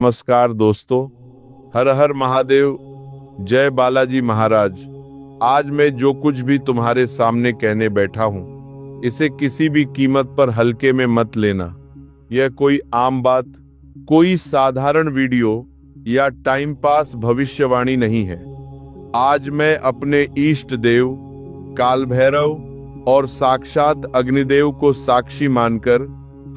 नमस्कार दोस्तों, हर हर महादेव, जय बालाजी महाराज। आज मैं जो कुछ भी तुम्हारे सामने कहने बैठा हूँ, इसे किसी भी कीमत पर हल्के में मत लेना। यह कोई आम बात, कोई साधारण वीडियो या टाइम पास भविष्यवाणी नहीं है। आज मैं अपने इष्ट देव काल भैरव और साक्षात अग्निदेव को साक्षी मानकर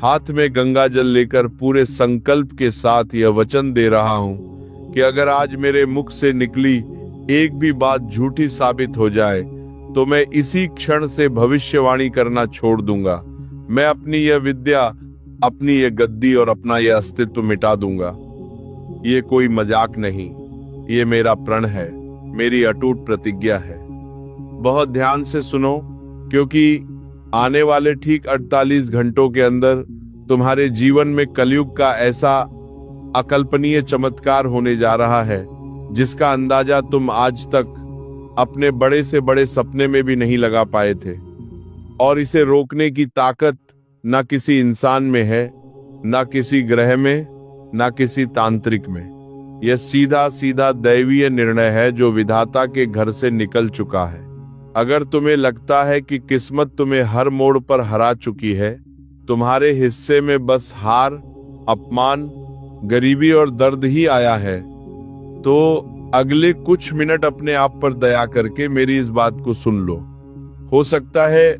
हाथ में गंगा जल लेकर पूरे संकल्प के साथ यह वचन दे रहा हूं कि अगर आज मेरे मुख से निकली एक भी बात झूठी साबित हो जाए तो मैं इसी क्षण से भविष्यवाणी करना छोड़ दूंगा। मैं अपनी यह विद्या, अपनी यह गद्दी और अपना यह अस्तित्व मिटा दूंगा। ये कोई मजाक नहीं, ये मेरा प्रण है, मेरी अटूट प्रतिज्ञा है। बहुत ध्यान से सुनो, क्योंकि आने वाले ठीक 48 घंटों के अंदर तुम्हारे जीवन में कलयुग का ऐसा अकल्पनीय चमत्कार होने जा रहा है जिसका अंदाजा तुम आज तक अपने बड़े से बड़े सपने में भी नहीं लगा पाए थे। और इसे रोकने की ताकत ना किसी इंसान में है, ना किसी ग्रह में, ना किसी तांत्रिक में। यह सीधा सीधा दैवीय निर्णय है जो विधाता के घर से निकल चुका है। अगर तुम्हें लगता है कि किस्मत तुम्हें हर मोड़ पर हरा चुकी है, तुम्हारे हिस्से में बस हार, अपमान, गरीबी और दर्द ही आया है, तो अगले कुछ मिनट अपने आप पर दया करके मेरी इस बात को सुन लो। हो सकता है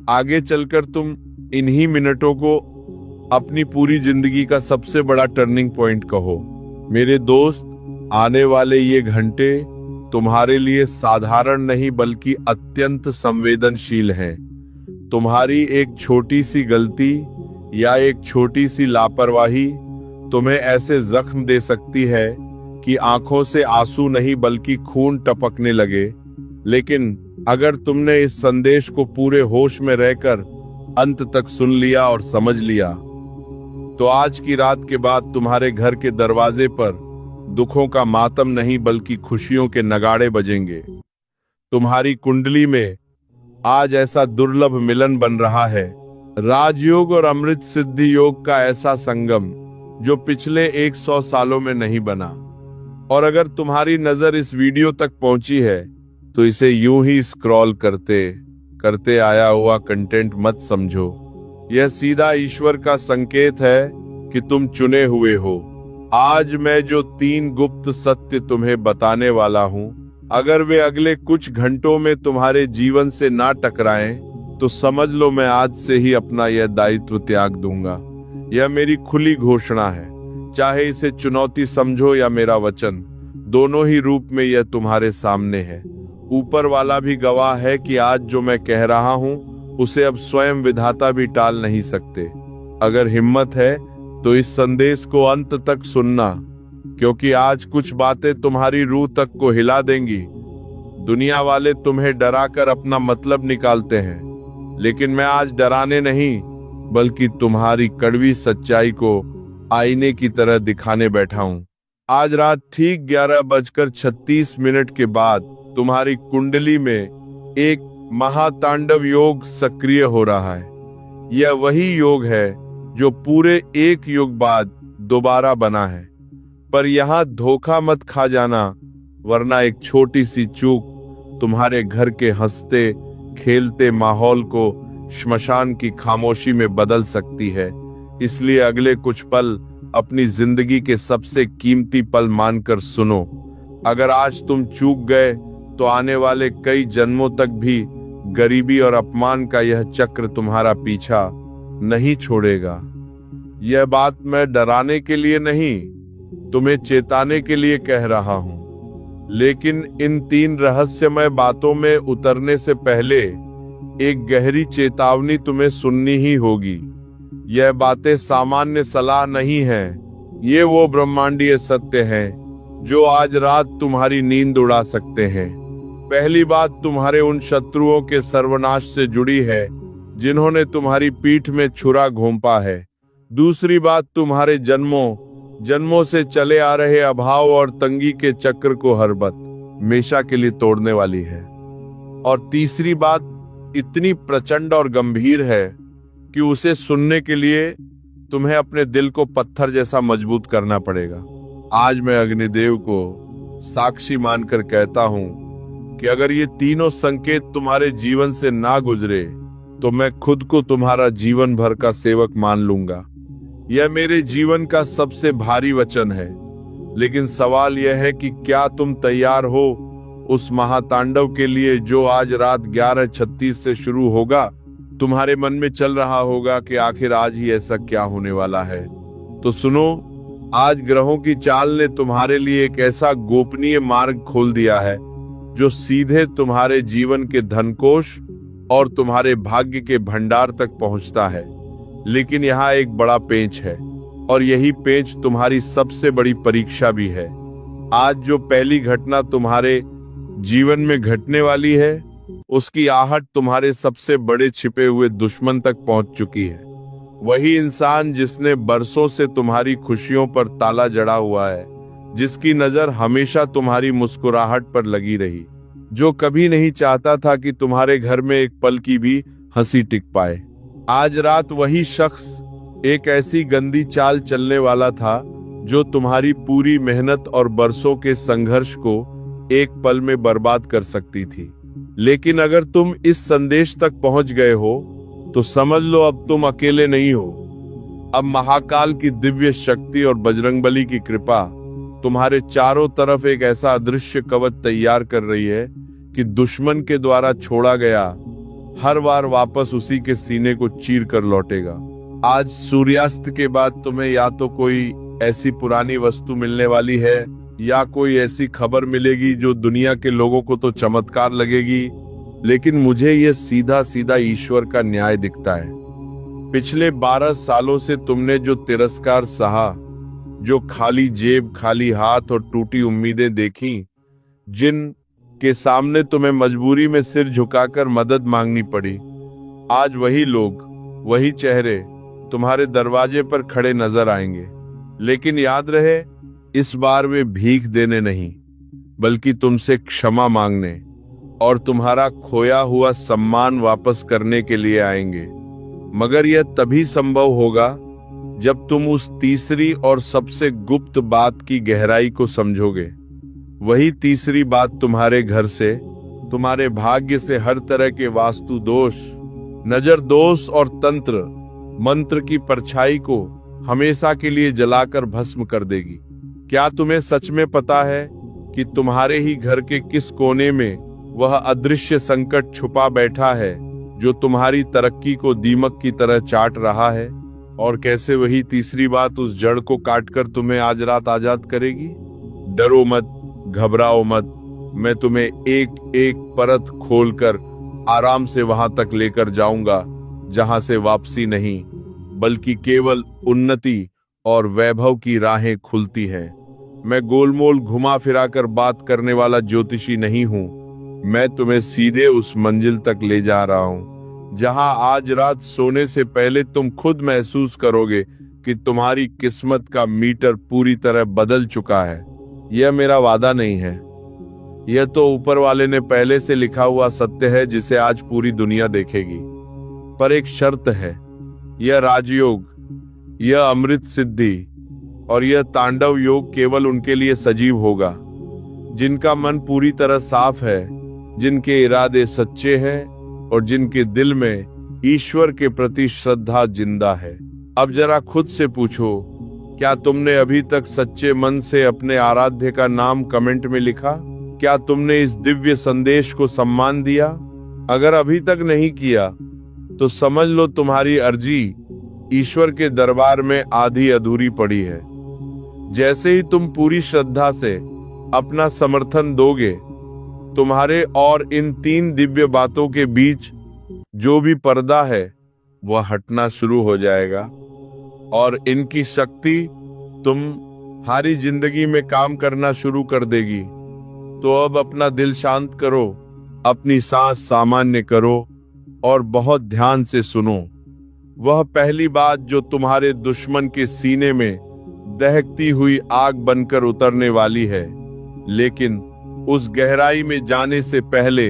आगे चलकर तुम इन्हीं मिनटों को अपनी पूरी जिंदगी का सबसे बड़ा टर्निंग पॉइंट कहो। मेरे दोस्त, आने वाले ये घंटे तुम्हारे लिए साधारण नहीं बल्कि अत्यंत संवेदनशील हैं। तुम्हारी एक छोटी सी गलती या एक छोटी सी लापरवाही तुम्हें ऐसे जख्म दे सकती है कि आंखों से आंसू नहीं बल्कि खून टपकने लगे। लेकिन अगर तुमने इस संदेश को पूरे होश में रहकर अंत तक सुन लिया और समझ लिया, तो आज की रात के बाद तुम्हारे घर के दरवाजे पर दुखों का मातम नहीं बल्कि खुशियों के नगाड़े बजेंगे। तुम्हारी कुंडली में आज ऐसा दुर्लभ मिलन बन रहा है, राजयोग और अमृत सिद्धि योग का ऐसा संगम जो पिछले 100 सालों में नहीं बना। और अगर तुम्हारी नजर इस वीडियो तक पहुंची है तो इसे यूं ही स्क्रॉल करते करते आया हुआ कंटेंट मत समझो। यह सीधा ईश्वर का संकेत है कि तुम चुने हुए हो। आज मैं जो 3 गुप्त सत्य तुम्हें बताने वाला हूँ, अगर वे अगले कुछ घंटों में तुम्हारे जीवन से ना टकराएं, तो समझ लो मैं आज से ही अपना यह दायित्व त्याग दूंगा। यह मेरी खुली घोषणा है, चाहे इसे चुनौती समझो या मेरा वचन, दोनों ही रूप में यह तुम्हारे सामने है। ऊपर वाला भी गवाह है कि आज जो मैं कह रहा हूँ उसे अब स्वयं विधाता भी टाल नहीं सकते। अगर हिम्मत है तो इस संदेश को अंत तक सुनना, क्योंकि आज कुछ बातें तुम्हारी रूह तक को हिला देंगी। दुनिया वाले तुम्हें डराकर अपना मतलब निकालते हैं, लेकिन मैं आज डराने नहीं बल्कि तुम्हारी कड़वी सच्चाई को आईने की तरह दिखाने बैठा हूँ। आज रात ठीक 11:36 के बाद तुम्हारी कुंडली में एक महातांडव योग सक्रिय हो रहा है। यह वही योग है जो पूरे एक युग बाद दोबारा बना है। पर यहाँ धोखा मत खा जाना, वरना एक छोटी सी चूक तुम्हारे घर के हंसते खेलते माहौल को श्मशान की खामोशी में बदल सकती है। इसलिए अगले कुछ पल अपनी जिंदगी के सबसे कीमती पल मानकर सुनो। अगर आज तुम चूक गए तो आने वाले कई जन्मों तक भी गरीबी और अपमान का यह चक्र तुम्हारा पीछा नहीं छोड़ेगा। यह बात मैं डराने के लिए नहीं, तुम्हें चेताने के लिए कह रहा हूं। लेकिन इन 3 रहस्यमय बातों में उतरने से पहले एक गहरी चेतावनी तुम्हें सुननी ही होगी। यह बातें सामान्य सलाह नहीं है, ये वो ब्रह्मांडीय सत्य हैं जो आज रात तुम्हारी नींद उड़ा सकते हैं। पहली बात तुम्हारे उन शत्रुओं के सर्वनाश से जुड़ी है जिन्होंने तुम्हारी पीठ में छुरा घोंपा है। दूसरी बात तुम्हारे जन्मों से चले आ रहे अभाव और तंगी के चक्र को हमेशा के लिए तोड़ने वाली है। और तीसरी बात इतनी प्रचंड और गंभीर है कि उसे सुनने के लिए तुम्हें अपने दिल को पत्थर जैसा मजबूत करना पड़ेगा। आज मैं अग्निदेव को साक्षी मानकर कहता हूं कि अगर ये तीनों संकेत तुम्हारे जीवन से ना गुजरे तो मैं खुद को तुम्हारा जीवन भर का सेवक मान लूंगा। यह मेरे जीवन का सबसे भारी वचन है, लेकिन सवाल यह है कि क्या तुम तैयार हो उस महातांडव के लिए जो आज रात 11:36 से शुरू होगा। तुम्हारे मन में चल रहा होगा कि आखिर आज ही ऐसा क्या होने वाला है। तो सुनो, आज ग्रहों की चाल ने तुम्हारे लिए एक ऐसा गोपनीय मार्ग खोल दिया है जो सीधे तुम्हारे जीवन के धनकोश और तुम्हारे भाग्य के भंडार तक पहुंचता है। लेकिन यहाँ एक बड़ा पेंच है, और यही पेंच तुम्हारी सबसे बड़ी परीक्षा भी है। आज जो पहली घटना तुम्हारे जीवन में घटने वाली है, उसकी आहट तुम्हारे सबसे बड़े छिपे हुए दुश्मन तक पहुंच चुकी है। वही इंसान जिसने बरसों से तुम्हारी खुशियों पर ताला जड़ा हुआ है, जिसकी नजर हमेशा तुम्हारी मुस्कुराहट पर लगी रही, जो कभी नहीं चाहता था कि तुम्हारे घर में एक पल की भी हंसी टिक पाए। आज रात वही शख्स एक ऐसी गंदी चाल चलने वाला था जो तुम्हारी पूरी मेहनत और बरसों के संघर्ष को एक पल में बर्बाद कर सकती थी। लेकिन अगर तुम इस संदेश तक पहुंच गए हो तो समझ लो, अब तुम अकेले नहीं हो। अब महाकाल की दिव्य शक्ति और बजरंगबली की कृपा तुम्हारे चारों तरफ एक ऐसा अदृश्य कवच तैयार कर रही है कि दुश्मन के द्वारा छोड़ा गया हर बार वापस उसी के सीने को चीर कर लौटेगा। आज सूर्यास्त के बाद तुम्हें या तो कोई ऐसी पुरानी वस्तु मिलने वाली है या कोई ऐसी खबर मिलेगी जो दुनिया के लोगों को तो चमत्कार लगेगी, लेकिन मुझे यह सीधा सीधा ईश्वर का न्याय दिखता है। पिछले 12 सालों से तुमने जो तिरस्कार सहा, जो खाली जेब, खाली हाथ और टूटी उम्मीदें देखी, जिन के सामने तुम्हें मजबूरी में सिर झुकाकर मदद मांगनी पड़ी, आज वही लोग, वही चेहरे तुम्हारे दरवाजे पर खड़े नजर आएंगे। लेकिन याद रहे, इस बार वे भीख देने नहीं, बल्कि तुमसे क्षमा मांगने और तुम्हारा खोया हुआ सम्मान वापस करने के लिए आएंगे। मगर यह तभी संभव होगा जब तुम उस तीसरी और सबसे गुप्त बात की गहराई को समझोगे। वही तीसरी बात तुम्हारे घर से, तुम्हारे भाग्य से हर तरह के वास्तु दोष, नजर दोष और तंत्र मंत्र की परछाई को हमेशा के लिए जलाकर भस्म कर देगी। क्या तुम्हें सच में पता है कि तुम्हारे ही घर के किस कोने में वह अदृश्य संकट छुपा बैठा है जो तुम्हारी तरक्की को दीमक की तरह चाट रहा है, और कैसे वही तीसरी बात उस जड़ को काटकर तुम्हें आज रात आजाद करेगी। डरो मत, घबराओ मत, मैं तुम्हें एक एक परत खोलकर आराम से वहां तक लेकर जाऊंगा जहां से वापसी नहीं, बल्कि केवल उन्नति और वैभव की राहें खुलती हैं। मैं गोलमोल घुमा फिराकर बात करने वाला ज्योतिषी नहीं हूं। मैं तुम्हें सीधे उस मंजिल तक ले जा रहा हूं जहां आज रात सोने से पहले तुम खुद महसूस करोगे कि तुम्हारी किस्मत का मीटर पूरी तरह बदल चुका है। यह मेरा वादा नहीं है, यह तो ऊपर वाले ने पहले से लिखा हुआ सत्य है जिसे आज पूरी दुनिया देखेगी। पर एक शर्त है, यह राजयोग, यह अमृत सिद्धि और यह तांडव योग केवल उनके लिए सजीव होगा जिनका मन पूरी तरह साफ है, जिनके इरादे सच्चे हैं और जिनके दिल में ईश्वर के प्रति श्रद्धा जिंदा है। अब जरा खुद से पूछो, क्या तुमने अभी तक सच्चे मन से अपने आराध्य का नाम कमेंट में लिखा? क्या तुमने इस दिव्य संदेश को सम्मान दिया? अगर अभी तक नहीं किया तो समझ लो तुम्हारी अर्जी ईश्वर के दरबार में आधी अधूरी पड़ी है। जैसे ही तुम पूरी श्रद्धा से अपना समर्थन दोगे, तुम्हारे और इन 3 दिव्य बातों के बीच जो भी पर्दा है वह हटना शुरू हो जाएगा और इनकी शक्ति तुम्हारी जिंदगी में काम करना शुरू कर देगी। तो अब अपना दिल शांत करो, अपनी सांस सामान्य करो और बहुत ध्यान से सुनो। वह पहली बात जो तुम्हारे दुश्मन के सीने में दहकती हुई आग बनकर उतरने वाली है, लेकिन उस गहराई में जाने से पहले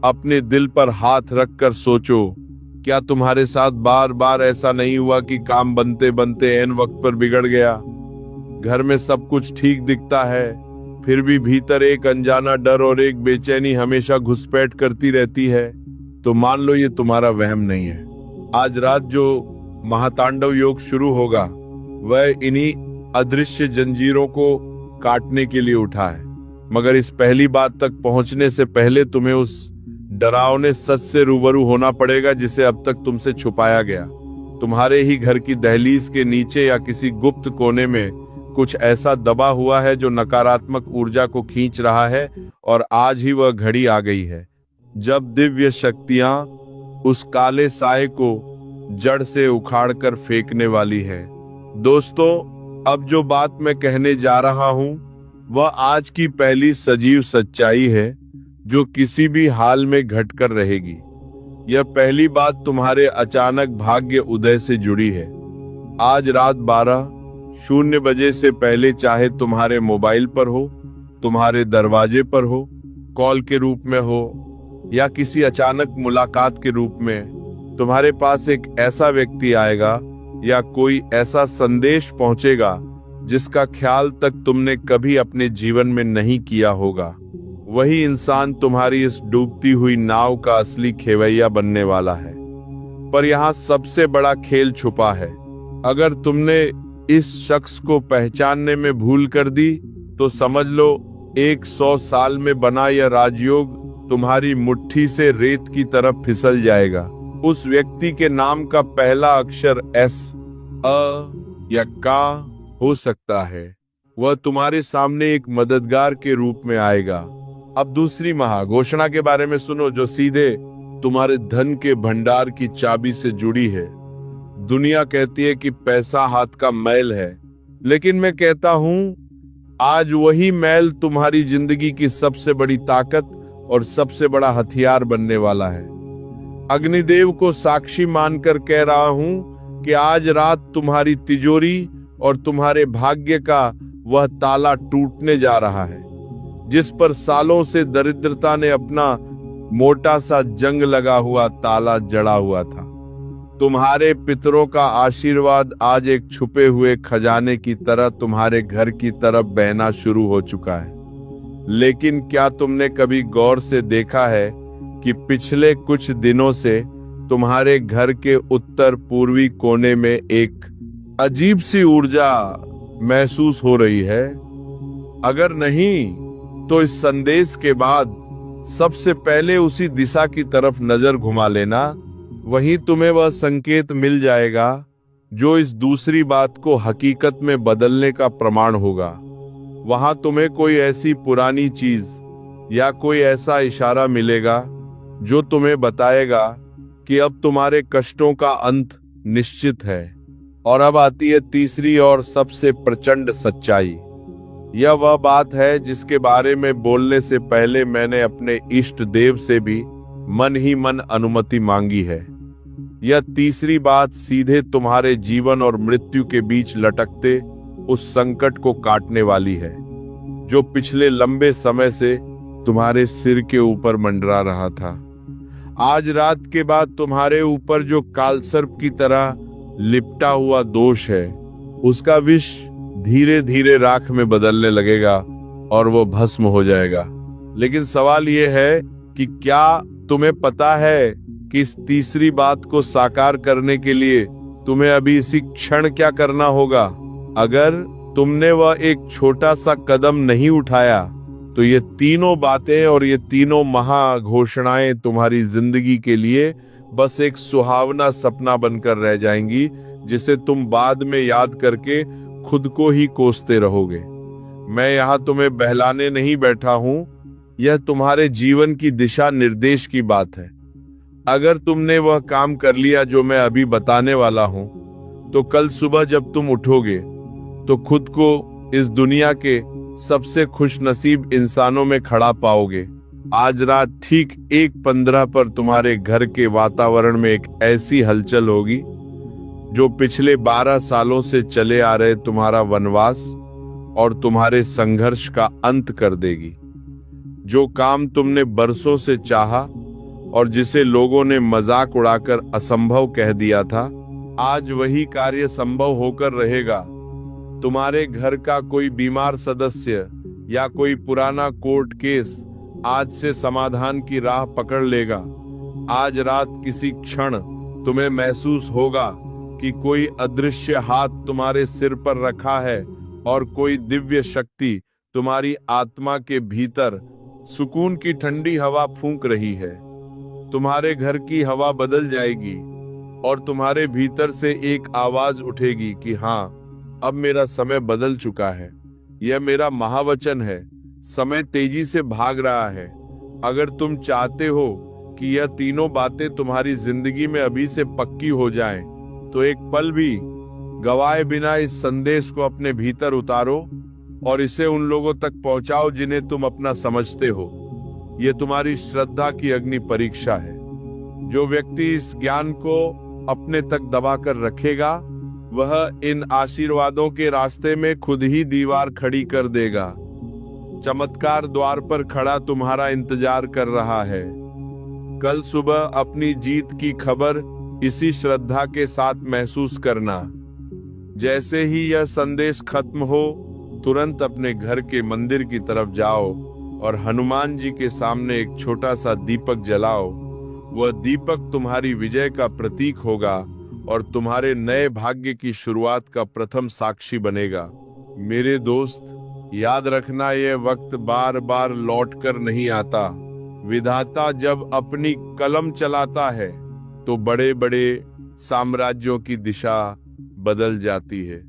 अपने दिल पर हाथ रखकर सोचो, क्या तुम्हारे साथ बार बार ऐसा नहीं हुआ कि काम बनते बनते ऐन वक्त पर बिगड़ गया? घर में सब कुछ ठीक दिखता है, फिर भी भीतर एक अनजाना डर और एक बेचैनी हमेशा घुसपैठ करती रहती है, तो मान लो ये तुम्हारा वहम नहीं है। आज रात जो महातांडव योग शुरू होगा वह इन्हीं अदृश्य जंजीरों को काटने के लिए उठा है। मगर इस पहली बात तक पहुंचने से पहले तुम्हें उस डरावने सच से रूबरू होना पड़ेगा जिसे अब तक तुमसे छुपाया गया। तुम्हारे ही घर की दहलीज के नीचे या किसी गुप्त कोने में कुछ ऐसा दबा हुआ है जो नकारात्मक ऊर्जा को खींच रहा है, और आज ही वह घड़ी आ गई है जब दिव्य शक्तियां उस काले साए को जड़ से उखाड़कर फेंकने वाली है। दोस्तों, अब जो बात मैं कहने जा रहा हूं वह आज की पहली सजीव सच्चाई है जो किसी भी हाल में घटकर रहेगी। यह पहली बात तुम्हारे अचानक भाग्य उदय से जुड़ी है। आज रात 12:00 से पहले, चाहे तुम्हारे मोबाइल पर हो, तुम्हारे दरवाजे पर हो, कॉल के रूप में हो या किसी अचानक मुलाकात के रूप में, तुम्हारे पास एक ऐसा व्यक्ति आएगा या कोई ऐसा संदेश पहुंचेगा जिसका ख्याल तक तुमने कभी अपने जीवन में नहीं किया होगा। वही इंसान तुम्हारी इस डूबती हुई नाव का असली खेवैया बनने वाला है। पर यहाँ सबसे बड़ा खेल छुपा है। अगर तुमने इस शख्स को पहचानने में भूल कर दी तो समझ लो 100 साल में बना यह राजयोग तुम्हारी मुट्ठी से रेत की तरफ फिसल जाएगा। उस व्यक्ति के नाम का पहला अक्षर एस, अ या का हो सकता है। वह तुम्हारे सामने एक मददगार के रूप में आएगा। अब दूसरी महाघोषणा के बारे में सुनो जो सीधे तुम्हारे धन के भंडार की चाबी से जुड़ी है। दुनिया कहती है कि पैसा हाथ का मैल है, लेकिन मैं कहता हूं आज वही मैल तुम्हारी जिंदगी की सबसे बड़ी ताकत और सबसे बड़ा हथियार बनने वाला है। अग्निदेव को साक्षी मानकर कह रहा हूं कि आज रात तुम्हारी तिजोरी और तुम्हारे भाग्य का वह ताला टूटने जा रहा है जिस पर सालों से दरिद्रता ने अपना मोटा सा जंग लगा हुआ ताला जड़ा हुआ था। तुम्हारे पितरों का आशीर्वाद आज एक छुपे हुए खजाने की तरह तुम्हारे घर की तरफ बहना शुरू हो चुका है। लेकिन क्या तुमने कभी गौर से देखा है कि पिछले कुछ दिनों से तुम्हारे घर के उत्तर पूर्वी कोने में एक अजीब सी ऊर्जा महसूस हो रही है? अगर नहीं तो इस संदेश के बाद सबसे पहले उसी दिशा की तरफ नजर घुमा लेना। वहीं तुम्हें वह संकेत मिल जाएगा जो इस दूसरी बात को हकीकत में बदलने का प्रमाण होगा। वहां तुम्हें कोई ऐसी पुरानी चीज या कोई ऐसा इशारा मिलेगा जो तुम्हें बताएगा कि अब तुम्हारे कष्टों का अंत निश्चित है। और अब आती है तीसरी और सबसे प्रचंड सच्चाई। यह वह बात है जिसके बारे में बोलने से पहले मैंने अपने इष्ट देव से भी मन ही मन अनुमति मांगी है। यह तीसरी बात सीधे तुम्हारे जीवन और मृत्यु के बीच लटकते उस संकट को काटने वाली है जो पिछले लंबे समय से तुम्हारे सिर के ऊपर मंडरा रहा था। आज रात के बाद तुम्हारे ऊपर जो कालसर्प की तरह लिपटा हुआ दोष है उसका विष धीरे धीरे राख में बदलने लगेगा और वो भस्म हो जाएगा। लेकिन सवाल ये है कि क्या तुम्हें पता है कि इस तीसरी बात को साकार करने के लिए तुम्हें अभी इसी क्षण क्या करना होगा? अगर तुमने वह एक छोटा सा कदम नहीं उठाया तो ये तीनों बातें और ये तीनों महाघोषणाएं तुम्हारी जिंदगी के लिए बस एक सुहावना सपना बनकर रह जाएंगी जिसे तुम बाद में याद करके खुद को ही कोसते रहोगे। मैं यहाँ तुम्हें बहलाने नहीं बैठा हूँ, यह तुम्हारे जीवन की दिशा निर्देश की बात है। अगर तुमने वह काम कर लिया जो मैं अभी बताने वाला हूँ तो कल सुबह जब तुम उठोगे तो खुद को इस दुनिया के सबसे खुशनसीब इंसानों में खड़ा पाओगे। आज रात ठीक 1:15 पर तुम्हारे घर के वातावरण में एक ऐसी हलचल होगी जो पिछले 12 सालों से चले आ रहे तुम्हारा वनवास और तुम्हारे संघर्ष का अंत कर देगी। जो काम तुमने बरसों से चाहा और जिसे लोगों ने मजाक उड़ाकर असंभव कह दिया था, आज वही कार्य संभव होकर रहेगा। तुम्हारे घर का कोई बीमार सदस्य या कोई पुराना कोर्ट केस आज से समाधान की राह पकड़ लेगा। आज रात किसी क्षण तुम्हें महसूस होगा कि कोई अदृश्य हाथ तुम्हारे सिर पर रखा है और कोई दिव्य शक्ति तुम्हारी आत्मा के भीतर सुकून की ठंडी हवा फूंक रही है। तुम्हारे घर की हवा बदल जाएगी और तुम्हारे भीतर से एक आवाज उठेगी कि हाँ, अब मेरा समय बदल चुका है। यह मेरा महावचन है। समय तेजी से भाग रहा है। अगर तुम चाहते हो कि यह तीनों बातें तुम्हारी जिंदगी में अभी से पक्की हो जाएं, तो एक पल भी गवाए बिना इस संदेश को अपने भीतर उतारो और इसे उन लोगों तक पहुंचाओ जिन्हें तुम अपना समझते हो। यह तुम्हारी श्रद्धा की अग्नि परीक्षा है। जो व्यक्ति इस ज्ञान को अपने तक दबाकर रखेगा, वह इन आशीर्वादों के रास्ते में खुद ही दीवार खड़ी कर देगा। चमत्कार द्वार पर खड़ा तुम्हारा इंतजार कर रहा है। कल सुबह अपनी जीत की खबर इसी श्रद्धा के साथ महसूस करना। जैसे ही यह संदेश खत्म हो, तुरंत अपने घर के मंदिर की तरफ जाओ और हनुमान जी के सामने एक छोटा सा दीपक जलाओ। वह दीपक तुम्हारी विजय का प्रतीक होगा और तुम्हारे नए भाग्य की शुरुआत का प्रथम साक्षी बनेगा। मेरे दोस्त, याद रखना, यह वक्त बार बार लौट कर नहीं आता। विधाता जब अपनी कलम चलाता है तो बड़े बड़े साम्राज्यों की दिशा बदल जाती है।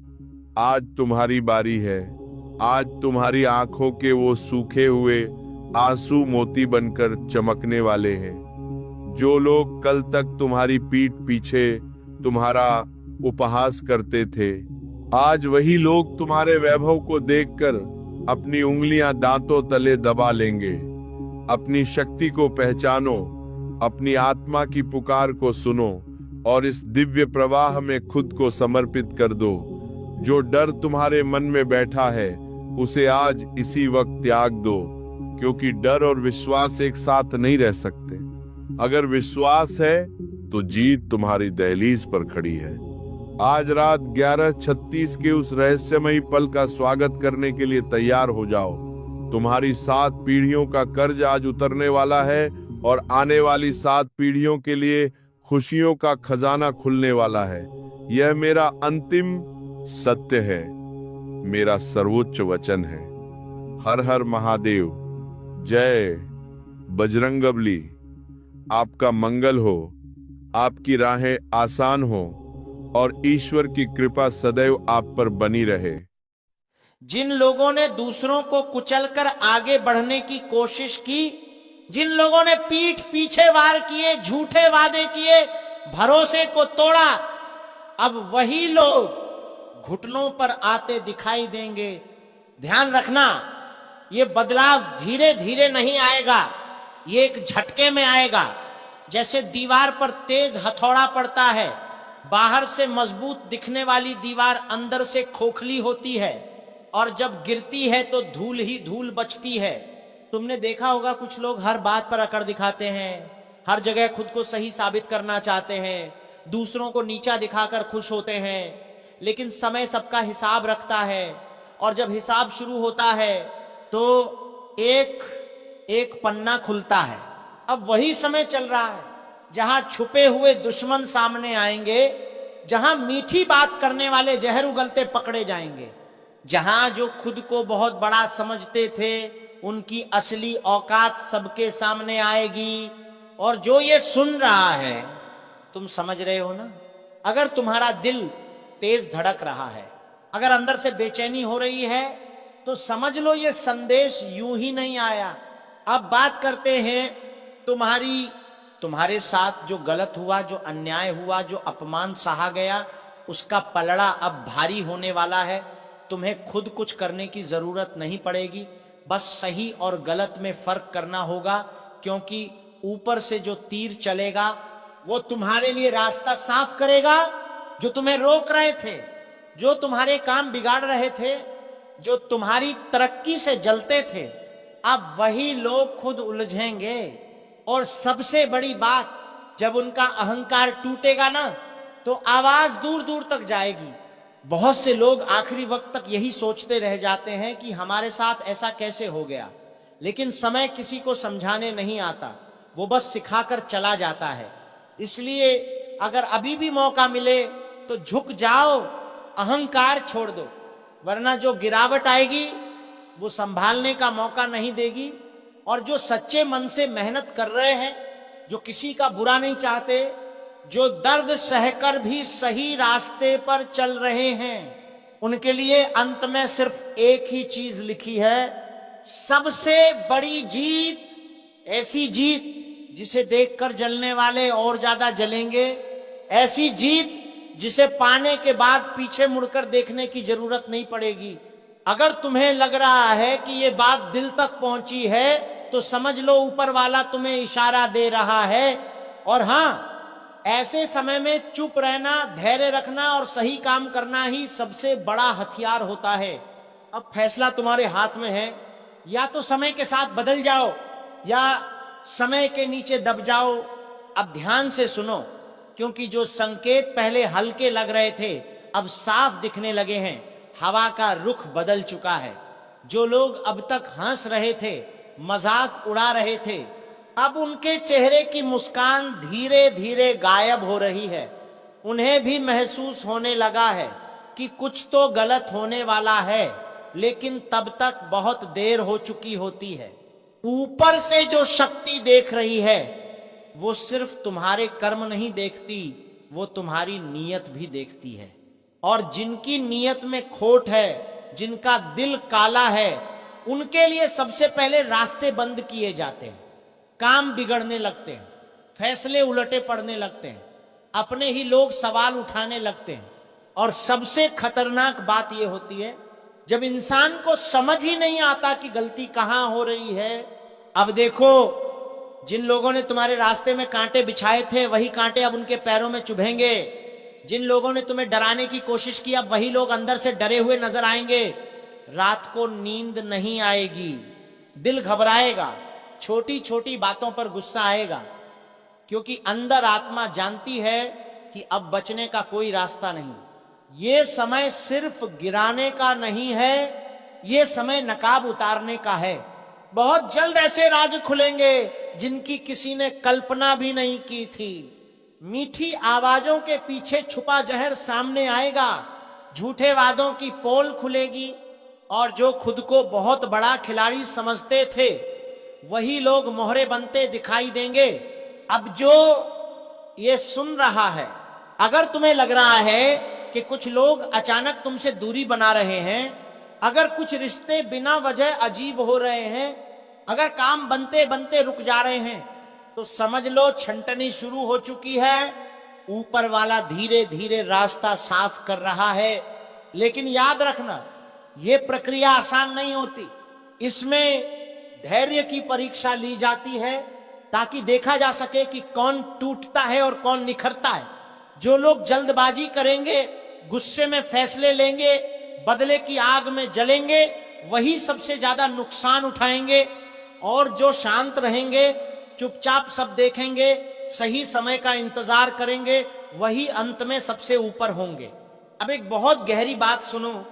आज तुम्हारी बारी है। आज तुम्हारी आंखों के वो सूखे हुए आंसू मोती बनकर चमकने वाले हैं। जो लोग कल तक तुम्हारी पीठ पीछे तुम्हारा उपहास करते थे, आज वही लोग तुम्हारे वैभव को देखकर अपनी उंगलियां दांतों तले दबा लेंगे। अपनी शक्ति को पहचानो, अपनी आत्मा की पुकार को सुनो और इस दिव्य प्रवाह में खुद को समर्पित कर दो। जो डर तुम्हारे मन में बैठा है, उसे आज इसी वक्त त्याग दो, क्योंकि डर और विश्वास एक साथ नहीं रह सकते। अगर विश्वास है तो जीत तुम्हारी दहलीज पर खड़ी है। आज रात 11:36 के उस रहस्यमयी पल का स्वागत करने के लिए तैयार हो जाओ। तुम्हारी 7 पीढ़ियों का कर्ज आज उतरने वाला है और आने वाली 7 पीढ़ियों के लिए खुशियों का खजाना खुलने वाला है। यह मेरा अंतिम सत्य है, मेरा सर्वोच्च वचन है। हर हर महादेव। जय बजरंगबली। आपका मंगल हो, आपकी राहें आसान हो और ईश्वर की कृपा सदैव आप पर बनी रहे। जिन लोगों ने दूसरों को कुचलकर आगे बढ़ने की कोशिश की, जिन लोगों ने पीठ पीछे वार किए, झूठे वादे किए, भरोसे को तोड़ा, अब वही लोग घुटनों पर आते दिखाई देंगे। ध्यान रखना, ये बदलाव धीरे धीरे नहीं आएगा, ये एक झटके में आएगा। जैसे दीवार पर तेज हथौड़ा पड़ता है, बाहर से मजबूत दिखने वाली दीवार अंदर से खोखली होती है और जब गिरती है तो धूल ही धूल बचती है। तुमने देखा होगा कुछ लोग हर बात पर अकड़ दिखाते हैं, हर जगह खुद को सही साबित करना चाहते हैं, दूसरों को नीचा दिखाकर खुश होते हैं। लेकिन समय सबका हिसाब रखता है और जब हिसाब शुरू होता है तो एक एक पन्ना खुलता है। अब वही समय चल रहा है जहां छुपे हुए दुश्मन सामने आएंगे, जहां मीठी बात करने वाले जहर उगलते पकड़े जाएंगे, जहां जो खुद को बहुत बड़ा समझते थे उनकी असली औकात सबके सामने आएगी। और जो ये सुन रहा है, तुम समझ रहे हो ना, अगर तुम्हारा दिल तेज धड़क रहा है, अगर अंदर से बेचैनी हो रही है, तो समझ लो ये संदेश यूं ही नहीं आया। अब बात करते हैं तुम्हारे साथ जो गलत हुआ, जो अन्याय हुआ, जो अपमान सहा गया, उसका पलड़ा अब भारी होने वाला है। तुम्हें खुद कुछ करने की जरूरत नहीं पड़ेगी, बस सही और गलत में फर्क करना होगा, क्योंकि ऊपर से जो तीर चलेगा वो तुम्हारे लिए रास्ता साफ करेगा। जो तुम्हें रोक रहे थे, जो तुम्हारे काम बिगाड़ रहे थे, जो तुम्हारी तरक्की से जलते थे, अब वही लोग खुद उलझेंगे। और सबसे बड़ी बात, जब उनका अहंकार टूटेगा ना, तो आवाज दूर दूर तक जाएगी। बहुत से लोग आखिरी वक्त तक यही सोचते रह जाते हैं कि हमारे साथ ऐसा कैसे हो गया, लेकिन समय किसी को समझाने नहीं आता, वो बस सिखाकर चला जाता है। इसलिए अगर अभी भी मौका मिले तो झुक जाओ, अहंकार छोड़ दो, वरना जो गिरावट आएगी वो संभालने का मौका नहीं देगी। और जो सच्चे मन से मेहनत कर रहे हैं, जो किसी का बुरा नहीं चाहते, जो दर्द सहकर भी सही रास्ते पर चल रहे हैं, उनके लिए अंत में सिर्फ एक ही चीज लिखी है, सबसे बड़ी जीत, ऐसी जीत जिसे देखकर जलने वाले और ज्यादा जलेंगे, ऐसी जीत जिसे पाने के बाद पीछे मुड़कर देखने की जरूरत नहीं पड़ेगी। अगर तुम्हें लग रहा है कि ये बात दिल तक पहुंची है तो समझ लो ऊपर वाला तुम्हें इशारा दे रहा है। और हां, ऐसे समय में चुप रहना, धैर्य रखना और सही काम करना ही सबसे बड़ा हथियार होता है। अब फैसला तुम्हारे हाथ में है, या तो समय के साथ बदल जाओ या समय के नीचे दब जाओ। अब ध्यान से सुनो, क्योंकि जो संकेत पहले हल्के लग रहे थे अब साफ दिखने लगे हैं। हवा का रुख बदल चुका है। जो लोग अब तक हंस रहे थे, मजाक उड़ा रहे थे, अब उनके चेहरे की मुस्कान धीरे धीरे गायब हो रही है। उन्हें भी महसूस होने लगा है कि कुछ तो गलत होने वाला है, लेकिन तब तक बहुत देर हो चुकी होती है। ऊपर से जो शक्ति देख रही है वो सिर्फ तुम्हारे कर्म नहीं देखती, वो तुम्हारी नीयत भी देखती है। और जिनकी नीयत में खोट है, जिनका दिल काला है, उनके लिए सबसे पहले रास्ते बंद किए जाते हैं, काम बिगड़ने लगते हैं, फैसले उलटे पड़ने लगते हैं, अपने ही लोग सवाल उठाने लगते हैं। और सबसे खतरनाक बात यह होती है जब इंसान को समझ ही नहीं आता कि गलती कहां हो रही है। अब देखो, जिन लोगों ने तुम्हारे रास्ते में कांटे बिछाए थे वही कांटे अब उनके पैरों में चुभेंगे। जिन लोगों ने तुम्हें डराने की कोशिश की अब वही लोग अंदर से डरे हुए नजर आएंगे। रात को नींद नहीं आएगी, दिल घबराएगा, छोटी छोटी बातों पर गुस्सा आएगा, क्योंकि अंदर आत्मा जानती है कि अब बचने का कोई रास्ता नहीं। ये समय सिर्फ गिराने का नहीं है, ये समय नकाब उतारने का है। बहुत जल्द ऐसे राज खुलेंगे जिनकी किसी ने कल्पना भी नहीं की थी। मीठी आवाजों के पीछे छुपा जहर सामने आएगा, झूठे वादों की पोल खुलेगी, और जो खुद को बहुत बड़ा खिलाड़ी समझते थे वही लोग मोहरे बनते दिखाई देंगे। अब जो ये सुन रहा है, अगर तुम्हें लग रहा है कि कुछ लोग अचानक तुमसे दूरी बना रहे हैं, अगर कुछ रिश्ते बिना वजह अजीब हो रहे हैं, अगर काम बनते बनते रुक जा रहे हैं, तो समझ लो छंटनी शुरू हो चुकी है। ऊपर वाला धीरे धीरे रास्ता साफ कर रहा है। लेकिन याद रखना, ये प्रक्रिया आसान नहीं होती। इसमें धैर्य की परीक्षा ली जाती है ताकि देखा जा सके कि कौन टूटता है और कौन निखरता है। जो लोग जल्दबाजी करेंगे, गुस्से में फैसले लेंगे, बदले की आग में जलेंगे, वही सबसे ज्यादा नुकसान उठाएंगे। और जो शांत रहेंगे, चुपचाप सब देखेंगे, सही समय का इंतजार करेंगे, वही अंत में सबसे ऊपर होंगे। अब एक बहुत गहरी बात सुनो,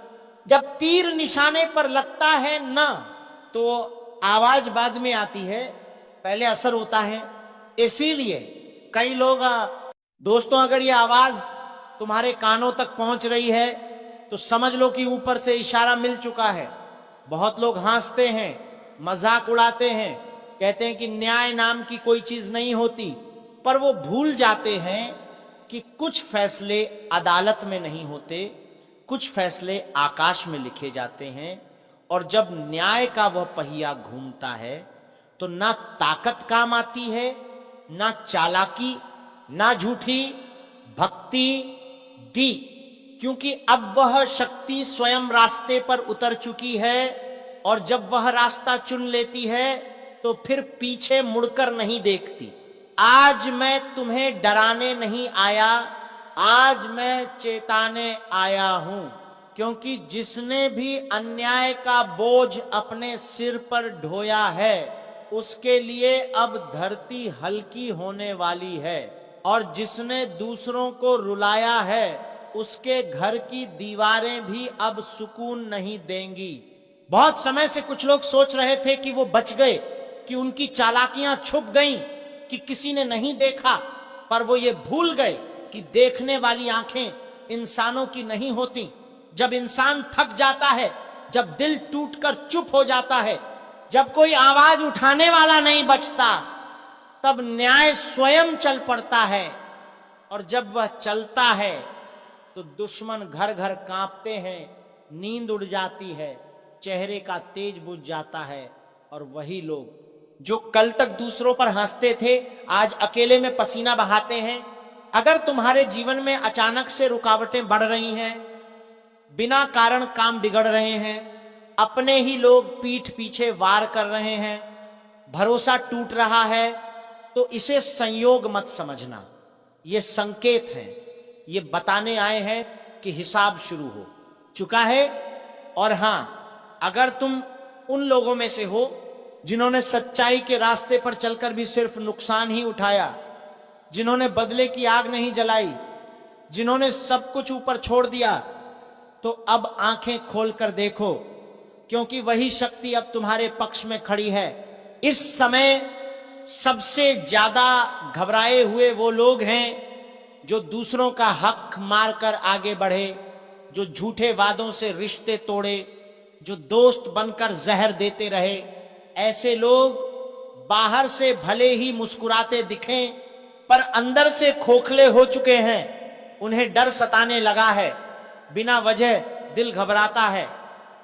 जब तीर निशाने पर लगता है ना, तो आवाज बाद में आती है, पहले असर होता है। इसीलिए कई लोग, दोस्तों, अगर ये आवाज तुम्हारे कानों तक पहुंच रही है तो समझ लो कि ऊपर से इशारा मिल चुका है। बहुत लोग हंसते हैं, मजाक उड़ाते हैं, कहते हैं कि न्याय नाम की कोई चीज नहीं होती, पर वो भूल जाते हैं कि कुछ फैसले अदालत में नहीं होते, कुछ फैसले आकाश में लिखे जाते हैं। और जब न्याय का वह पहिया घूमता है तो ना ताकत काम आती है, ना चालाकी, ना झूठी भक्ति दी, क्योंकि अब वह शक्ति स्वयं रास्ते पर उतर चुकी है। और जब वह रास्ता चुन लेती है तो फिर पीछे मुड़कर नहीं देखती। आज मैं तुम्हें डराने नहीं आया, आज मैं चेताने आया हूं, क्योंकि जिसने भी अन्याय का बोझ अपने सिर पर ढोया है उसके लिए अब धरती हल्की होने वाली है। और जिसने दूसरों को रुलाया है उसके घर की दीवारें भी अब सुकून नहीं देंगी। बहुत समय से कुछ लोग सोच रहे थे कि वो बच गए, कि उनकी चालाकियां छुप गईं, कि किसी ने नहीं देखा, पर वो ये भूल गए कि देखने वाली आंखें इंसानों की नहीं होती। जब इंसान थक जाता है, जब दिल टूटकर चुप हो जाता है, जब कोई आवाज उठाने वाला नहीं बचता, तब न्याय स्वयं चल पड़ता है। और जब वह चलता है तो दुश्मन घर घर कांपते हैं, नींद उड़ जाती है, चेहरे का तेज बुझ जाता है। और वही लोग जो कल तक दूसरों पर हंसते थे, आज अकेले में पसीना बहाते हैं। अगर तुम्हारे जीवन में अचानक से रुकावटें बढ़ रही हैं, बिना कारण काम बिगड़ रहे हैं, अपने ही लोग पीठ पीछे वार कर रहे हैं, भरोसा टूट रहा है, तो इसे संयोग मत समझना। ये संकेत है, ये बताने आए हैं कि हिसाब शुरू हो चुका है। और हां, अगर तुम उन लोगों में से हो जिन्होंने सच्चाई के रास्ते पर चलकर भी सिर्फ नुकसान ही उठाया, जिन्होंने बदले की आग नहीं जलाई, जिन्होंने सब कुछ ऊपर छोड़ दिया, तो अब आंखें खोलकर देखो, क्योंकि वही शक्ति अब तुम्हारे पक्ष में खड़ी है। इस समय सबसे ज्यादा घबराए हुए वो लोग हैं जो दूसरों का हक मारकर आगे बढ़े, जो झूठे वादों से रिश्ते तोड़े, जो दोस्त बनकर जहर देते रहे। ऐसे लोग बाहर से भले ही मुस्कुराते दिखें, पर अंदर से खोखले हो चुके हैं। उन्हें डर सताने लगा है, बिना वजह दिल घबराता है,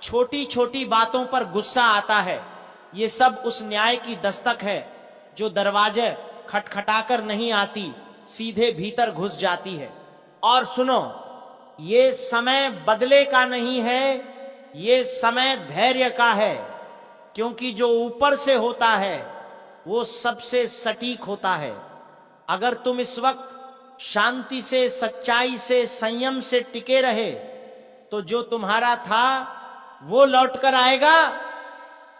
छोटी छोटी बातों पर गुस्सा आता है। ये सब उस न्याय की दस्तक है जो दरवाजे खटखटाकर नहीं आती, सीधे भीतर घुस जाती है। और सुनो, ये समय बदले का नहीं है, ये समय धैर्य का है, क्योंकि जो ऊपर से होता है वो सबसे सटीक होता है। अगर तुम इस वक्त शांति से, सच्चाई से, संयम से टिके रहे, तो जो तुम्हारा था वो लौट कर आएगा,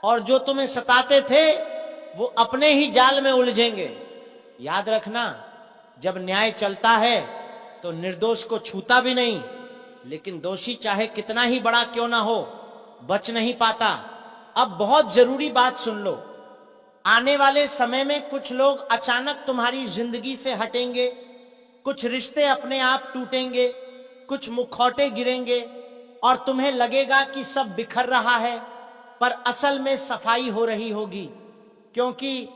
और जो तुम्हें सताते थे वो अपने ही जाल में उलझेंगे। याद रखना, जब न्याय चलता है तो निर्दोष को छूता भी नहीं, लेकिन दोषी चाहे कितना ही बड़ा क्यों ना हो, बच नहीं पाता। अब बहुत जरूरी बात सुन लो, आने वाले समय में कुछ लोग अचानक तुम्हारी जिंदगी से हटेंगे, कुछ रिश्ते अपने आप टूटेंगे, कुछ मुखौटे गिरेंगे, और तुम्हें लगेगा कि सब बिखर रहा है, पर असल में सफाई हो रही होगी। क्योंकि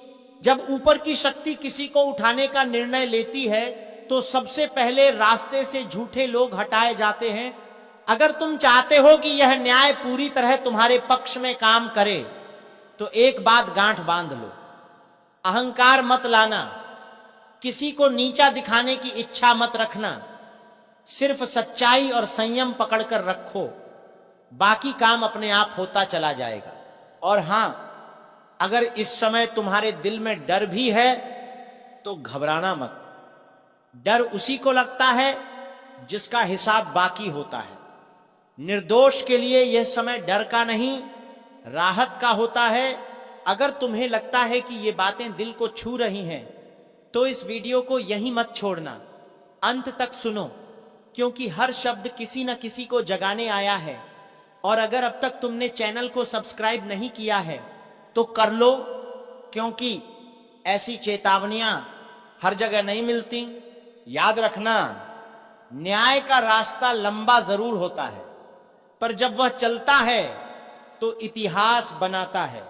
जब ऊपर की शक्ति किसी को उठाने का निर्णय लेती है, तो सबसे पहले रास्ते से झूठे लोग हटाए जाते हैं। अगर तुम चाहते हो कि यह न्याय पूरी तरह तुम्हारे पक्ष में काम करे, तो एक बात गांठ बांध लो, अहंकार मत लाना, किसी को नीचा दिखाने की इच्छा मत रखना, सिर्फ सच्चाई और संयम पकड़कर रखो, बाकी काम अपने आप होता चला जाएगा। और हां, अगर इस समय तुम्हारे दिल में डर भी है तो घबराना मत। डर उसी को लगता है जिसका हिसाब बाकी होता है। निर्दोष के लिए यह समय डर का नहीं, राहत का होता है। अगर तुम्हें लगता है कि ये बातें दिल को छू रही हैं, तो इस वीडियो को यहीं मत छोड़ना, अंत तक सुनो, क्योंकि हर शब्द किसी न किसी को जगाने आया है। और अगर अब तक तुमने चैनल को सब्सक्राइब नहीं किया है तो कर लो, क्योंकि ऐसी चेतावनियां हर जगह नहीं मिलती। याद रखना, न्याय का रास्ता लंबा जरूर होता है, पर जब वह चलता है तो इतिहास बनाता है।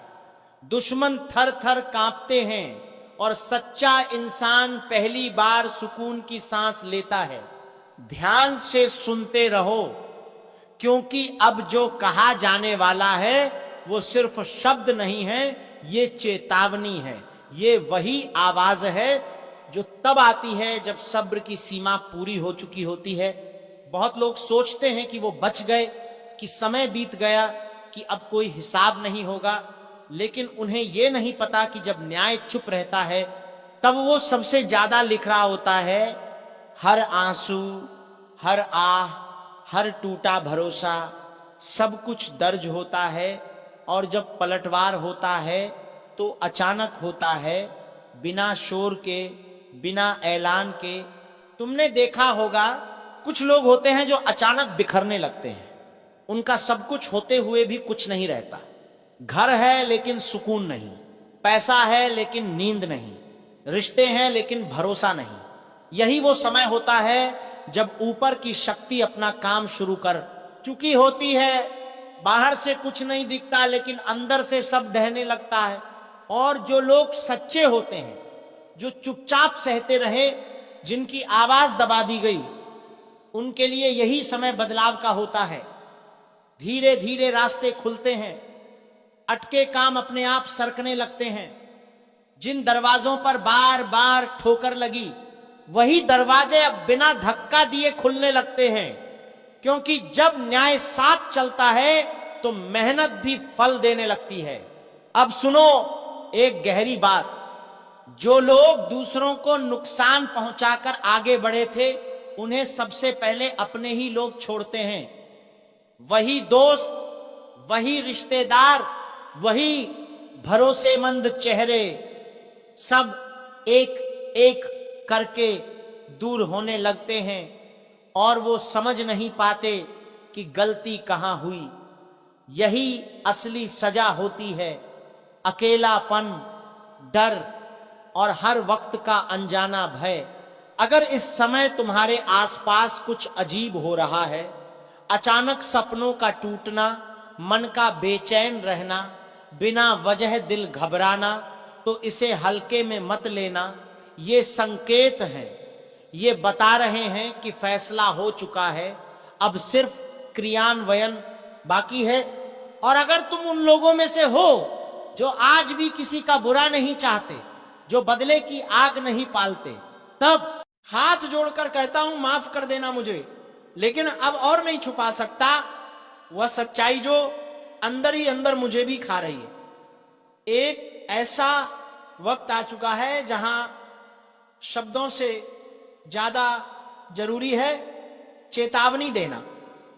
दुश्मन थर थर कांपते हैं और सच्चा इंसान पहली बार सुकून की सांस लेता है। ध्यान से सुनते रहो, क्योंकि अब जो कहा जाने वाला है वो सिर्फ शब्द नहीं है, ये चेतावनी है। ये वही आवाज है जो तब आती है जब सब्र की सीमा पूरी हो चुकी होती है। बहुत लोग सोचते हैं कि वो बच गए, कि समय बीत गया, कि अब कोई हिसाब नहीं होगा, लेकिन उन्हें ये नहीं पता कि जब न्याय चुप रहता है तब वो सबसे ज्यादा लिख रहा होता है। हर आंसू, हर आह, हर टूटा भरोसा, सब कुछ दर्ज होता है। और जब पलटवार होता है तो अचानक होता है, बिना शोर के, बिना ऐलान के। तुमने देखा होगा कुछ लोग होते हैं जो अचानक बिखरने लगते हैं, उनका सब कुछ होते हुए भी कुछ नहीं रहता। घर है लेकिन सुकून नहीं, पैसा है लेकिन नींद नहीं, रिश्ते हैं लेकिन भरोसा नहीं। यही वो समय होता है जब ऊपर की शक्ति अपना काम शुरू कर चुकी होती है। बाहर से कुछ नहीं दिखता लेकिन अंदर से सब ढहने लगता है। और जो लोग सच्चे होते हैं, जो चुपचाप सहते रहे, जिनकी आवाज दबा दी गई, उनके लिए यही समय बदलाव का होता है। धीरे धीरे रास्ते खुलते हैं, अटके काम अपने आप सरकने लगते हैं। जिन दरवाजों पर बार बार ठोकर लगी, वही दरवाजे अब बिना धक्का दिए खुलने लगते हैं। क्योंकि जब न्याय साथ चलता है तो मेहनत भी फल देने लगती है। अब सुनो एक गहरी बात, जो लोग दूसरों को नुकसान पहुंचाकर आगे बढ़े थे, उन्हें सबसे पहले अपने ही लोग छोड़ते हैं। वही दोस्त, वही रिश्तेदार, वही भरोसेमंद चेहरे, सब एक एक करके दूर होने लगते हैं और वो समझ नहीं पाते कि गलती कहां हुई। यही असली सजा होती है, अकेलापन, डर और हर वक्त का अनजाना भय। अगर इस समय तुम्हारे आसपास कुछ अजीब हो रहा है, अचानक सपनों का टूटना, मन का बेचैन रहना, बिना वजह दिल घबराना, तो इसे हल्के में मत लेना। ये संकेत हैं, ये बता रहे हैं कि फैसला हो चुका है, अब सिर्फ क्रियान्वयन बाकी है। और अगर तुम उन लोगों में से हो जो आज भी किसी का बुरा नहीं चाहते, जो बदले की आग नहीं पालते, तब हाथ जोड़कर कहता हूं माफ कर देना मुझे, लेकिन अब और नहीं छुपा सकता वह सच्चाई जो अंदर ही अंदर मुझे भी खा रही है। एक ऐसा वक्त आ चुका है जहां शब्दों से ज्यादा जरूरी है चेतावनी देना,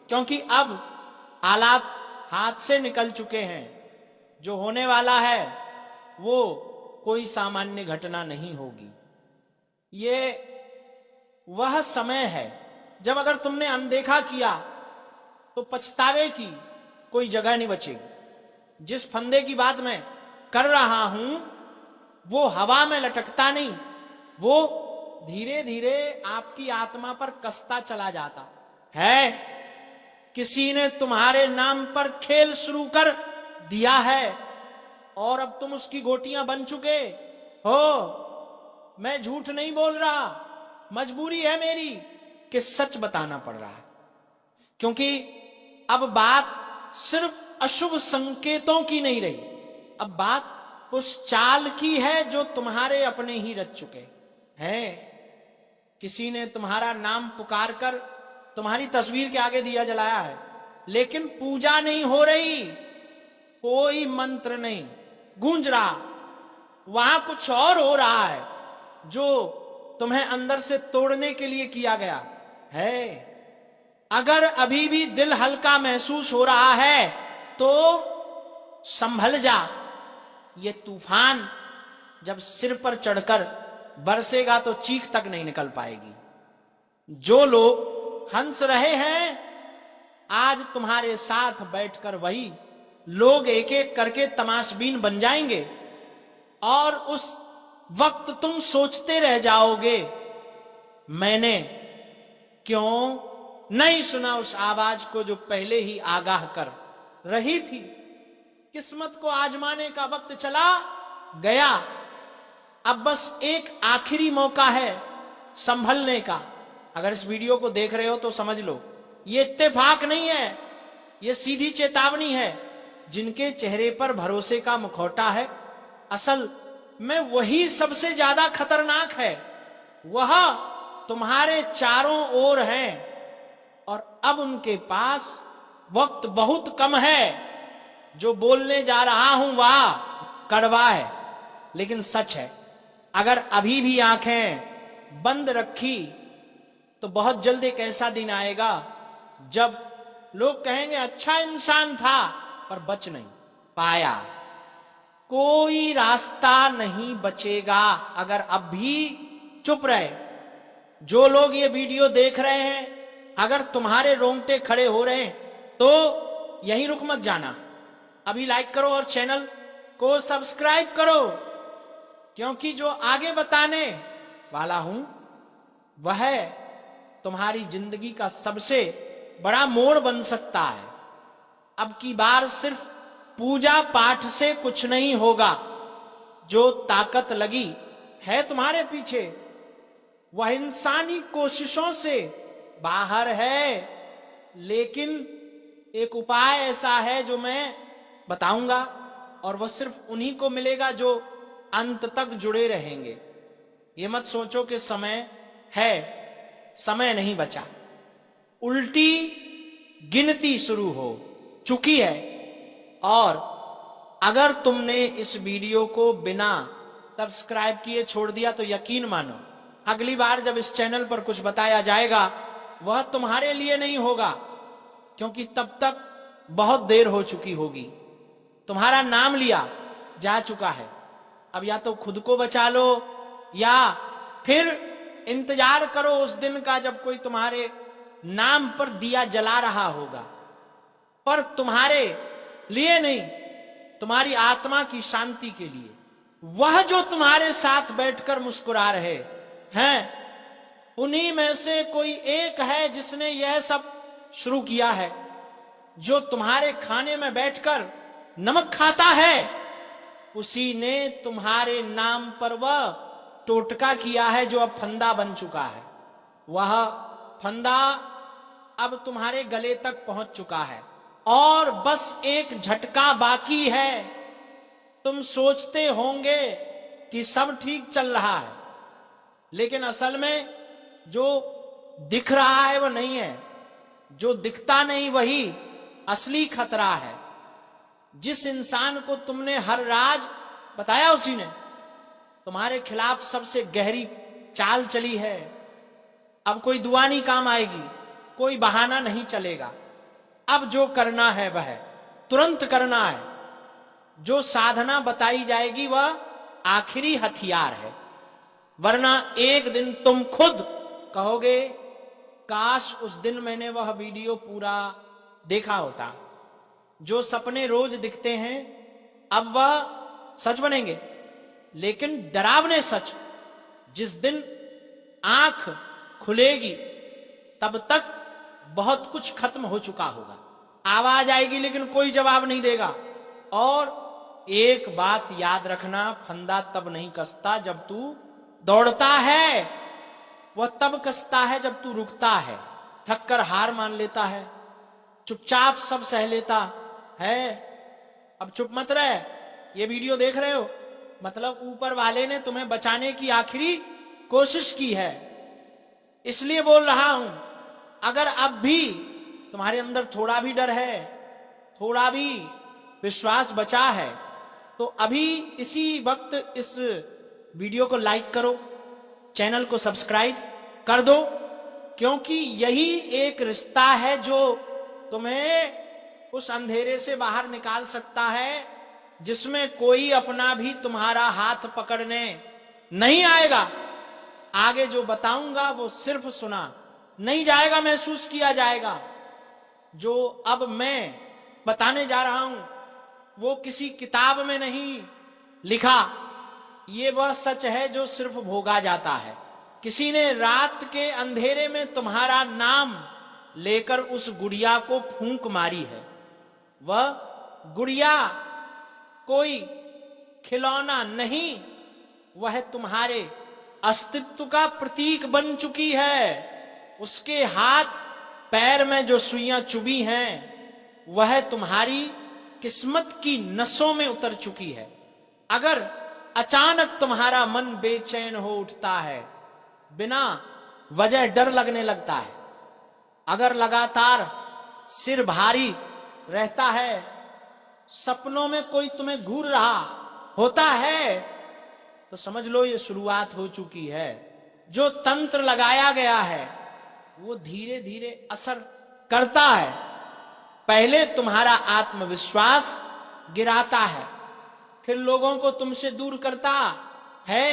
क्योंकि अब हालात हाथ से निकल चुके हैं। जो होने वाला है वो कोई सामान्य घटना नहीं होगी। ये वह समय है जब अगर तुमने अनदेखा किया तो पछतावे की कोई जगह नहीं बचेगी। जिस फंदे की बात मैं कर रहा हूं वो हवा में लटकता नहीं, वो धीरे धीरे आपकी आत्मा पर कसता चला जाता है। किसी ने तुम्हारे नाम पर खेल शुरू कर दिया है और अब तुम उसकी गोटियां बन चुके हो। मैं झूठ नहीं बोल रहा, मजबूरी है मेरी कि सच बताना पड़ रहा है, क्योंकि अब बात सिर्फ अशुभ संकेतों की नहीं रही, अब बात उस चाल की है जो तुम्हारे अपने ही रच चुके हैं। किसी ने तुम्हारा नाम पुकार कर तुम्हारी तस्वीर के आगे दिया जलाया है, लेकिन पूजा नहीं हो रही, कोई मंत्र नहीं गूंज रहा, वहां कुछ और हो रहा है जो तुम्हें अंदर से तोड़ने के लिए किया गया है। अगर अभी भी दिल हल्का महसूस हो रहा है तो संभल जा। ये तूफान जब सिर पर चढ़कर बरसेगा तो चीख तक नहीं निकल पाएगी। जो लोग हंस रहे हैं आज तुम्हारे साथ बैठकर वही लोग एक एक करके तमाशबीन बन जाएंगे और उस वक्त तुम सोचते रह जाओगे, मैंने क्यों नहीं सुना उस आवाज को जो पहले ही आगाह कर रही थी। किस्मत को आजमाने का वक्त चला गया, अब बस एक आखिरी मौका है संभलने का। अगर इस वीडियो को देख रहे हो तो समझ लो ये इत्तेफाक नहीं है, ये सीधी चेतावनी है। जिनके चेहरे पर भरोसे का मुखौटा है, असल में वही सबसे ज्यादा खतरनाक है। वह तुम्हारे चारों ओर हैं और अब उनके पास वक्त बहुत कम है। जो बोलने जा रहा हूं वह कड़वा है लेकिन सच है। अगर अभी भी आंखें बंद रखी तो बहुत जल्द एक ऐसा दिन आएगा जब लोग कहेंगे अच्छा इंसान था पर बच नहीं पाया। कोई रास्ता नहीं बचेगा अगर अब भी चुप रहे। जो लोग ये वीडियो देख रहे हैं अगर तुम्हारे रोंगटे खड़े हो रहे हैं तो यहीं रुक मत जाना, अभी लाइक करो और चैनल को सब्सक्राइब करो, क्योंकि जो आगे बताने वाला हूं वह तुम्हारी जिंदगी का सबसे बड़ा मोड़ बन सकता है। अब की बार सिर्फ पूजा पाठ से कुछ नहीं होगा। जो ताकत लगी है तुम्हारे पीछे वह इंसानी कोशिशों से बाहर है, लेकिन एक उपाय ऐसा है जो मैं बताऊंगा और वह सिर्फ उन्हीं को मिलेगा जो अंत तक जुड़े रहेंगे। ये मत सोचो कि समय है, समय नहीं बचा। उल्टी गिनती शुरू हो चुकी है और अगर तुमने इस वीडियो को बिना सब्सक्राइब किए छोड़ दिया तो यकीन मानो अगली बार जब इस चैनल पर कुछ बताया जाएगा वह तुम्हारे लिए नहीं होगा, क्योंकि तब तक बहुत देर हो चुकी होगी। तुम्हारा नाम लिया जा चुका है। अब या तो खुद को बचा लो या फिर इंतजार करो उस दिन का जब कोई तुम्हारे नाम पर दिया जला रहा होगा, पर तुम्हारे लिए नहीं, तुम्हारी आत्मा की शांति के लिए। वह जो तुम्हारे साथ बैठकर मुस्कुरा रहे हैं उन्हीं में से कोई एक है जिसने यह सब शुरू किया है। जो तुम्हारे खाने में बैठकर नमक खाता है उसी ने तुम्हारे नाम पर वह टोटका किया है जो अब फंदा बन चुका है। वह फंदा अब तुम्हारे गले तक पहुंच चुका है और बस एक झटका बाकी है। तुम सोचते होंगे कि सब ठीक चल रहा है, लेकिन असल में जो दिख रहा है वह नहीं है, जो दिखता नहीं वही असली खतरा है। जिस इंसान को तुमने हर राज बताया उसी ने तुम्हारे खिलाफ सबसे गहरी चाल चली है। अब कोई दुआ नहीं काम आएगी, कोई बहाना नहीं चलेगा। अब जो करना है वह तुरंत करना है। जो साधना बताई जाएगी वह आखिरी हथियार है, वरना एक दिन तुम खुद कहोगे काश उस दिन मैंने वह वीडियो पूरा देखा होता। जो सपने रोज दिखते हैं अब वह सच बनेंगे, लेकिन डरावने सच। जिस दिन आंख खुलेगी तब तक बहुत कुछ खत्म हो चुका होगा। आवाज आएगी लेकिन कोई जवाब नहीं देगा। और एक बात याद रखना, फंदा तब नहीं कसता जब तू दौड़ता है, वह तब कसता है जब तू रुकता है, थक कर हार मान लेता है, चुपचाप सब सह लेता है। अब चुप मत रहे। ये वीडियो देख रहे हो मतलब ऊपर वाले ने तुम्हें बचाने की आखिरी कोशिश की है, इसलिए बोल रहा हूं। अगर अब भी तुम्हारे अंदर थोड़ा भी डर है, थोड़ा भी विश्वास बचा है, तो अभी इसी वक्त इस वीडियो को लाइक करो, चैनल को सब्सक्राइब कर दो, क्योंकि यही एक रिश्ता है जो तुम्हें उस अंधेरे से बाहर निकाल सकता है जिसमें कोई अपना भी तुम्हारा हाथ पकड़ने नहीं आएगा। आगे जो बताऊंगा वो सिर्फ सुना नहीं जाएगा, महसूस किया जाएगा। जो अब मैं बताने जा रहा हूं वो किसी किताब में नहीं लिखा, ये वह सच है जो सिर्फ भोगा जाता है। किसी ने रात के अंधेरे में तुम्हारा नाम लेकर उस गुड़िया को फूंक मारी है। वह गुड़िया कोई खिलौना नहीं, वह तुम्हारे अस्तित्व का प्रतीक बन चुकी है। उसके हाथ पैर में जो सुइयां चुभी हैं वह तुम्हारी किस्मत की नसों में उतर चुकी है। अगर अचानक तुम्हारा मन बेचैन हो उठता है, बिना वजह डर लगने लगता है, अगर लगातार सिर भारी रहता है, सपनों में कोई तुम्हें घूर रहा होता है, तो समझ लो ये शुरुआत हो चुकी है। जो तंत्र लगाया गया है वो धीरे धीरे असर करता है। पहले तुम्हारा आत्मविश्वास गिराता है, फिर लोगों को तुमसे दूर करता है,